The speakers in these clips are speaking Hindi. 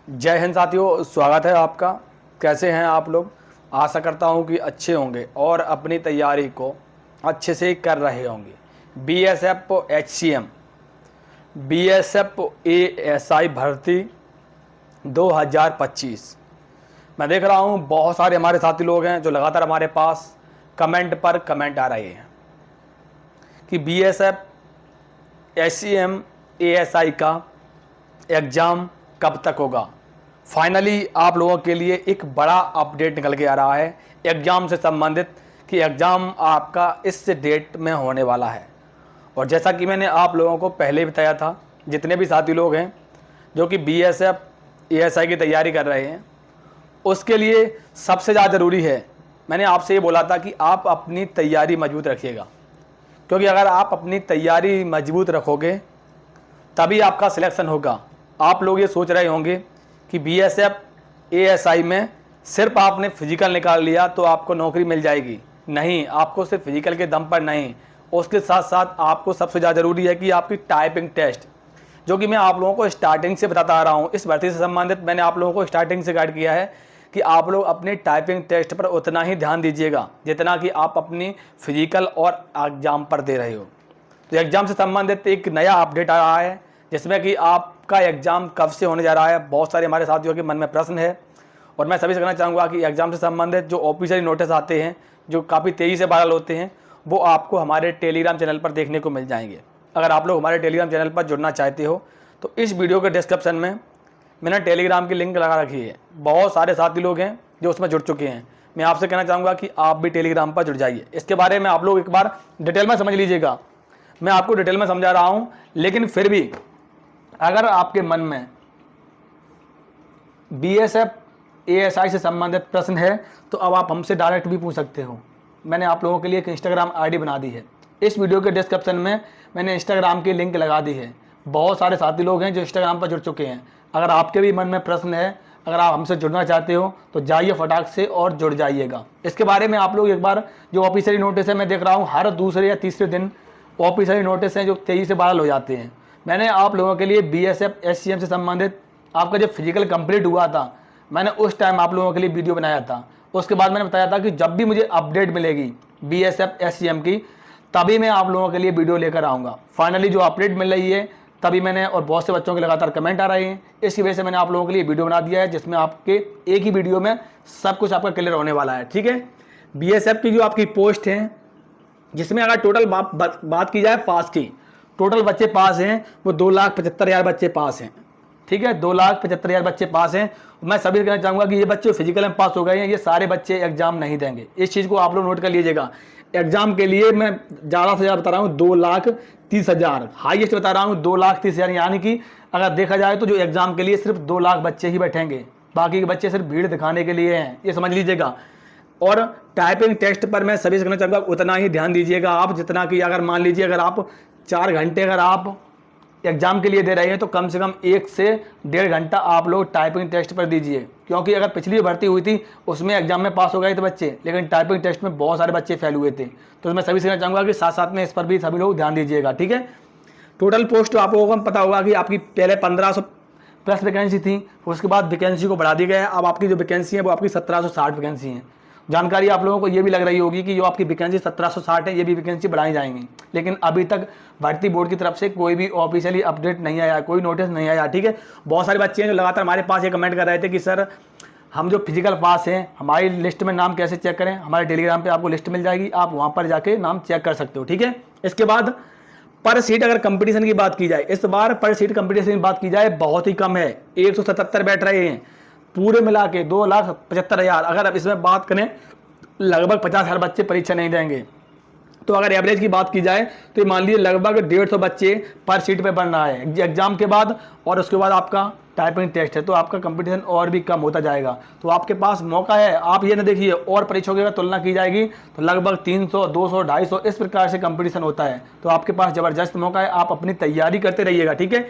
जय हिंद साथियों, स्वागत है आपका। कैसे हैं आप लोग? आशा करता हूं कि अच्छे होंगे और अपनी तैयारी को अच्छे से कर रहे होंगे। बीएसएफ एचसीएम, बीएसएफ एएसआई भर्ती 2025 मैं देख रहा हूं बहुत सारे हमारे साथी लोग हैं जो लगातार हमारे पास कमेंट पर कमेंट आ रहे हैं कि बीएसएफ एचसीएम एएसआई का एग्ज़ाम कब तक होगा। फाइनली आप लोगों के लिए एक बड़ा अपडेट निकल के आ रहा है एग्ज़ाम से संबंधित कि एग्ज़ाम आपका इस डेट में होने वाला है। और जैसा कि मैंने आप लोगों को पहले बताया था, जितने भी साथी लोग हैं जो कि बीएसएफ एएसआई की तैयारी कर रहे हैं, उसके लिए सबसे ज़्यादा ज़रूरी है, मैंने आपसे ये बोला था कि आप अपनी तैयारी मजबूत रखिएगा। क्योंकि अगर आप अपनी तैयारी मजबूत रखोगे तभी आपका सिलेक्शन होगा। आप लोग ये सोच रहे होंगे कि बीएसएफ एएसआई में सिर्फ आपने फिजिकल निकाल लिया तो आपको नौकरी मिल जाएगी। नहीं, आपको सिर्फ फिजिकल के दम पर नहीं, उसके साथ साथ आपको सबसे ज़्यादा ज़रूरी है कि आपकी टाइपिंग टेस्ट, जो कि मैं आप लोगों को स्टार्टिंग से बताता आ रहा हूँ। इस भर्ती से संबंधित मैंने आप लोगों को स्टार्टिंग से गाइड किया है कि आप लोग अपने टाइपिंग टेस्ट पर उतना ही ध्यान दीजिएगा जितना कि आप अपनी फिजिकल और एग्ज़ाम पर दे रहे हो। तो एग्ज़ाम से संबंधित एक नया अपडेट आ रहा है जिसमें कि आपका एग्ज़ाम कब से होने जा रहा है। बहुत सारे हमारे साथियों के मन में प्रश्न है और मैं सभी से कहना चाहूँगा कि एग्ज़ाम से संबंधित जो ऑफिशियल नोटिस आते हैं, जो काफ़ी तेज़ी से वायरल होते हैं, वो आपको हमारे टेलीग्राम चैनल पर देखने को मिल जाएंगे। अगर आप लोग हमारे टेलीग्राम चैनल पर जुड़ना चाहते हो तो इस वीडियो के डिस्क्रिप्शन में मैंने टेलीग्राम की लिंक लगा रखी है। बहुत सारे साथी लोग हैं जो उसमें जुड़ चुके हैं। मैं आपसे कहना चाहूँगा कि आप भी टेलीग्राम पर जुड़ जाइए। इसके बारे में आप लोग एक बार डिटेल में समझ लीजिएगा। मैं आपको डिटेल में समझा रहा हूँ, लेकिन फिर भी अगर आपके मन में बीएसएफ एएसआई से संबंधित प्रश्न है तो अब आप हमसे डायरेक्ट भी पूछ सकते हो। मैंने आप लोगों के लिए एक इंस्टाग्राम आईडी बना दी है। इस वीडियो के डिस्क्रिप्शन में मैंने इंस्टाग्राम की लिंक लगा दी है। बहुत सारे साथी लोग हैं जो इंस्टाग्राम पर जुड़ चुके हैं। अगर आपके भी मन में प्रश्न है, अगर आप हमसे जुड़ना चाहते हो तो जाइए फटाक से और जुड़ जाइएगा। इसके बारे में आप लोग एक बार, जो ऑफिशियली नोटिस है, मैं देख रहा हूँ हर दूसरे या तीसरे दिन ऑफिशियली नोटिस हैं जो तेज़ी से वायरल हो जाते हैं। मैंने आप लोगों के लिए बीएसएफ एचसीएम से संबंधित आपका जब फिजिकल कंप्लीट हुआ था, मैंने उस टाइम आप लोगों के लिए वीडियो बनाया था। उसके बाद मैंने बताया था कि जब भी मुझे अपडेट मिलेगी बीएसएफ एचसीएम की, तभी मैं आप लोगों के लिए वीडियो लेकर आऊँगा। फाइनली जो अपडेट मिल रही है तभी मैंने, और बहुत से बच्चों के लगातार कमेंट आ रहे हैं, इसकी वजह से मैंने आप लोगों के लिए वीडियो बना दिया है जिसमें आपके एक ही वीडियो में सब कुछ आपका क्लियर होने वाला है। ठीक है, बीएसएफ की जो आपकी पोस्ट है, जिसमें अगर टोटल बात की जाए पास की, टोटल बच्चे पास हैं वो 2,75,000 बच्चे पास हैं। ठीक है, 2,75,000 बच्चे पास हैं। मैं सभी कहना चाहूँगा कि ये बच्चे फिजिकल में पास हो गए हैं, ये सारे बच्चे एग्जाम नहीं देंगे। इस चीज़ को आप लोग नोट कर लीजिएगा। एग्जाम के लिए मैं ज़्यादा से ज़्यादा बता रहा हूँ 2,30,000, हाईएस्ट बता रहा हूँ 2,30,000। यानी कि अगर देखा जाए तो जो एग्जाम के लिए सिर्फ 2 लाख बच्चे ही बैठेंगे, बाकी के बच्चे सिर्फ भीड़ दिखाने के लिए हैं, ये समझ लीजिएगा। और टाइपिंग टेस्ट पर मैं सभी से कहना चाहूँगा उतना ही ध्यान दीजिएगा आप जितना कि, अगर मान लीजिए अगर आप 4 घंटे अगर आप एग्ज़ाम के लिए दे रहे हैं तो कम से कम 1 से 1.5 घंटा आप लोग टाइपिंग टेस्ट पर दीजिए। क्योंकि अगर पिछली भर्ती हुई थी उसमें एग्जाम में पास हो गए थे बच्चे, लेकिन टाइपिंग टेस्ट में बहुत सारे बच्चे फेल हुए थे। तो मैं सभी से कहना चाहूँगा कि साथ साथ में इस पर भी सभी लोग ध्यान दीजिएगा। ठीक है, टोटल पोस्ट आप लोगों को पता होगा कि आपकी पहले 1500 प्लस वैकेंसी थी, उसके बाद वैकेंसी को बढ़ा दी गया है। अब आपकी जो वैकेंसी है वो आपकी 1760 वैकेंसी है। जानकारी आप लोगों को ये भी लग रही होगी कि जो आपकी वैकेंसी 1760 है, ये भी वैकेंसी बढ़ाई जाएंगी, लेकिन अभी तक भर्ती बोर्ड की तरफ से कोई भी ऑफिशियली अपडेट नहीं आया, कोई नोटिस नहीं आया। ठीक है, बहुत सारे बच्चे हैं जो लगातार हमारे पास ये कमेंट कर रहे थे कि सर हम जो फिजिकल पास हैं हमारी लिस्ट में नाम कैसे चेक करें। हमारे टेलीग्राम पे आपको लिस्ट मिल जाएगी, आप वहाँ पर जाके नाम चेक कर सकते हो। ठीक है, इसके बाद पर सीट अगर कंपटीशन की बात की जाए, इस बार पर सीट कंपटीशन की बात की जाए बहुत ही कम है, 177 बैठ रहे हैं पूरे मिला के 2,75,000। अगर अब इसमें बात करें लगभग 50,000 बच्चे परीक्षा नहीं देंगे, तो अगर एवरेज की बात की जाए तो ये मान लीजिए लगभग 150 बच्चे पर सीट पे बन रहा है एग्जाम के बाद, और उसके बाद आपका टाइपिंग टेस्ट है, तो आपका कंपटीशन और भी कम होता जाएगा। तो आपके पास मौका है, आप ये ना देखिए और परीक्षाओं की अगर तुलना की जाएगी तो लगभग 300, 200, 250 इस प्रकार से कंपटीशन होता है। तो आपके पास ज़बरदस्त मौका है, आप अपनी तैयारी करते रहिएगा। ठीक है,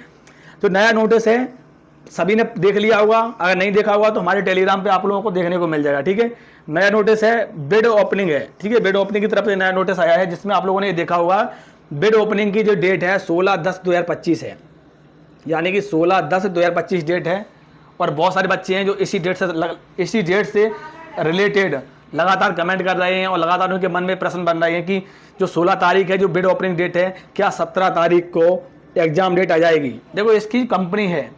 तो नया नोटिस है, सभी ने देख लिया होगा, अगर नहीं देखा होगा तो हमारे टेलीग्राम पे आप लोगों को देखने को मिल जाएगा। ठीक है, नया नोटिस है, बिड ओपनिंग है। ठीक है, बिड ओपनिंग की तरफ से नया नोटिस आया है जिसमें आप लोगों ने देखा होगा बिड ओपनिंग की जो डेट है 16/10/2025 है, यानी कि 16/10/2025 डेट है। और बहुत सारे बच्चे हैं जो इसी डेट से रिलेटेड लगातार कमेंट कर रहे हैं और लगातार उनके मन में प्रश्न बन रहे हैं कि जो 16 तारीख है जो बिड ओपनिंग डेट है, क्या 17 तारीख को एग्ज़ाम डेट आ जाएगी। देखो इसकी कंपनी है,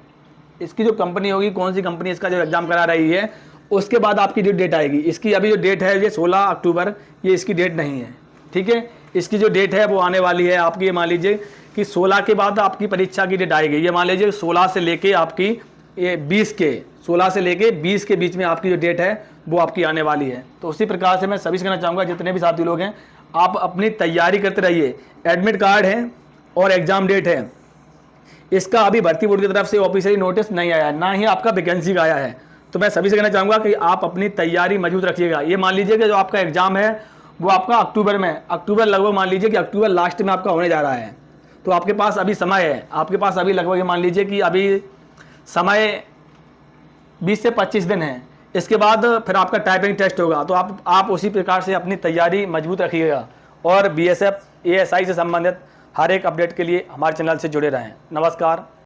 इसकी जो कंपनी होगी, कौन सी कंपनी इसका जो एग्ज़ाम करा रही है, उसके बाद आपकी जो डेट आएगी। इसकी अभी जो डेट है ये 16 अक्टूबर, ये इसकी डेट नहीं है, ठीक है। इसकी जो डेट है वो आने वाली है आपकी, ये मान लीजिए कि 16 के बाद आपकी परीक्षा की डेट आएगी। ये मान लीजिए 16 से लेके आपकी ये 16 से लेके 20 के बीच में आपकी जो डेट है वो आपकी आने वाली है। तो उसी प्रकार से मैं सभी से कहना चाहूँगा, जितने भी साथी लोग हैं, आप अपनी तैयारी करते रहिए। एडमिट कार्ड है और एग्ज़ाम डेट है, इसका अभी भर्ती बोर्ड की तरफ से ऑफिशियली नोटिस नहीं आया है, ना ही आपका वैकेंसी का आया है। तो मैं सभी से कहना चाहूँगा कि आप अपनी तैयारी मजबूत रखिएगा। ये मान लीजिए कि जो आपका एग्ज़ाम है वो आपका अक्टूबर में, अक्टूबर लगभग मान लीजिए कि अक्टूबर लास्ट में आपका होने जा रहा है। तो आपके पास अभी समय है, आपके पास अभी लगभग मान लीजिए कि अभी समय 20 से 25 दिन है। इसके बाद फिर आपका टाइपिंग टेस्ट होगा। तो आप उसी प्रकार से अपनी तैयारी मजबूत रखिएगा और BSF ASI से संबंधित हर एक अपडेट के लिए हमारे चैनल से जुड़े रहें। नमस्कार।